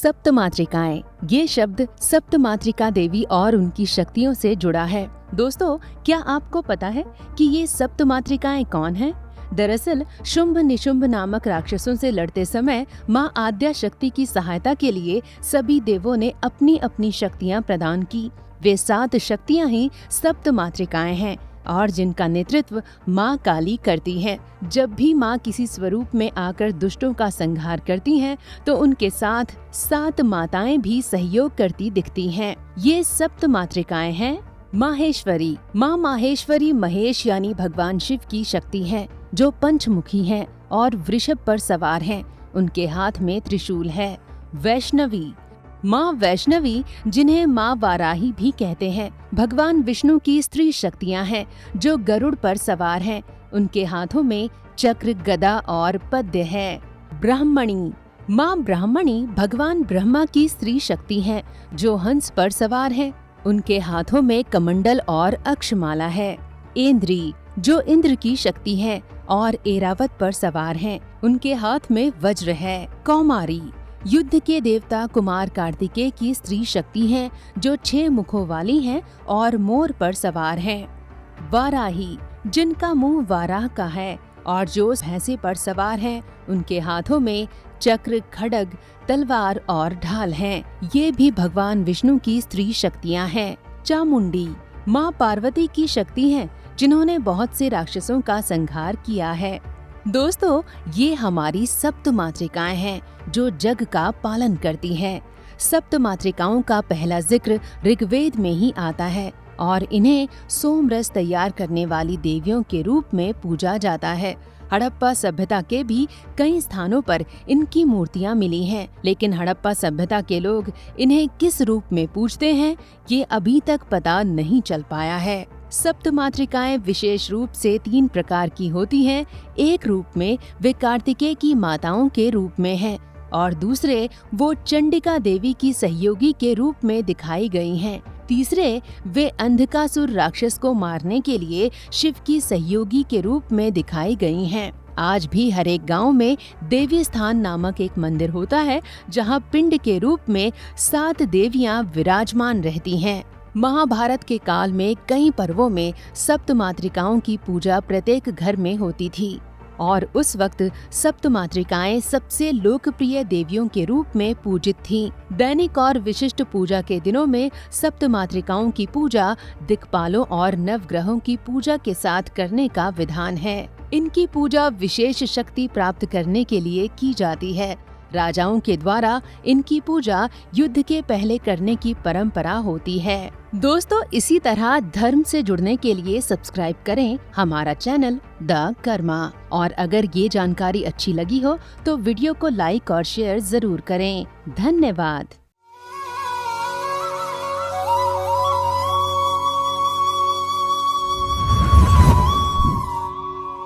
सप्तमातृकाएं, ये शब्द सप्तमातृका देवी और उनकी शक्तियों से जुड़ा है। दोस्तों, क्या आपको पता है कि ये सप्तमातृकाएं कौन हैं? दरअसल शुंभ निशुंभ नामक राक्षसों से लड़ते समय माँ आद्या शक्ति की सहायता के लिए सभी देवों ने अपनी अपनी शक्तियाँ प्रदान की। वे 7 शक्तियाँ ही सप्तमातृकाएं हैं और जिनका नेतृत्व माँ काली करती हैं। जब भी माँ किसी स्वरूप में आकर दुष्टों का संहार करती हैं, तो उनके साथ 7 माताएं भी सहयोग करती दिखती हैं। ये सप्तमातृकाएं हैं माहेश्वरी। माँ माहेश्वरी महेश यानी भगवान शिव की शक्ति है, जो पंचमुखी हैं और वृषभ पर सवार हैं। उनके हाथ में त्रिशूल है। वैष्णवी। माँ वैष्णवी, जिन्हें माँ वाराही भी कहते हैं, भगवान विष्णु की स्त्री शक्तियाँ हैं, जो गरुड़ पर सवार हैं। उनके हाथों में चक्र, गदा और पद्य है। ब्राह्मणी। माँ ब्राह्मणी भगवान ब्रह्मा की स्त्री शक्ति हैं, जो हंस पर सवार हैं। उनके हाथों में कमंडल और अक्षमाला है। इंद्री, जो इंद्र की शक्ति है और एरावत पर सवार हैं। उनके हाथ में वज्र है। कौमारी, युद्ध के देवता कुमार कार्तिकेय की स्त्री शक्ति हैं, जो 6 मुखों वाली हैं और मोर पर सवार हैं। वाराही, जिनका मुंह वाराह का है और जो भैंसे पर सवार हैं। उनके हाथों में चक्र, खड्ग, तलवार और ढाल हैं। ये भी भगवान विष्णु की स्त्री शक्तियाँ हैं। चामुंडी, माँ पार्वती की शक्ति हैं, जिन्होंने बहुत से राक्षसों का संहार किया है। दोस्तों, ये हमारी सप्तमातृकाएं हैं, जो जग का पालन करती हैं। सप्तमातृकाओं का पहला जिक्र ऋग्वेद में ही आता है और इन्हें सोमरस तैयार करने वाली देवियों के रूप में पूजा जाता है। हड़प्पा सभ्यता के भी कई स्थानों पर इनकी मूर्तियां मिली हैं, लेकिन हड़प्पा सभ्यता के लोग इन्हें किस रूप में पूजते हैं, ये अभी तक पता नहीं चल पाया है। सप्तमातृकाएं विशेष रूप से 3 प्रकार की होती हैं। एक रूप में वे कार्तिकेय की माताओं के रूप में हैं और दूसरे वो चंडिका देवी की सहयोगी के रूप में दिखाई गई हैं। तीसरे वे अंधकासुर राक्षस को मारने के लिए शिव की सहयोगी के रूप में दिखाई गई हैं। आज भी हर एक गांव में देवी स्थान नामक एक मंदिर होता है, जहां पिंड के रूप में 7 देवियां विराजमान रहती हैं। महाभारत के काल में कई पर्वों में सप्तमातृकाओं की पूजा प्रत्येक घर में होती थी और उस वक्त सप्तमातृकाएं सबसे लोकप्रिय देवियों के रूप में पूजित थीं। दैनिक और विशिष्ट पूजा के दिनों में सप्तमातृकाओं की पूजा दिक्पालों और नवग्रहों की पूजा के साथ करने का विधान है। इनकी पूजा विशेष शक्ति प्राप्त करने के लिए की जाती है। राजाओं के द्वारा इनकी पूजा युद्ध के पहले करने की परंपरा होती है। दोस्तों, इसी तरह धर्म से जुड़ने के लिए सब्सक्राइब करें हमारा चैनल द कर्मा। और अगर ये जानकारी अच्छी लगी हो तो वीडियो को लाइक और शेयर जरूर करें। धन्यवाद।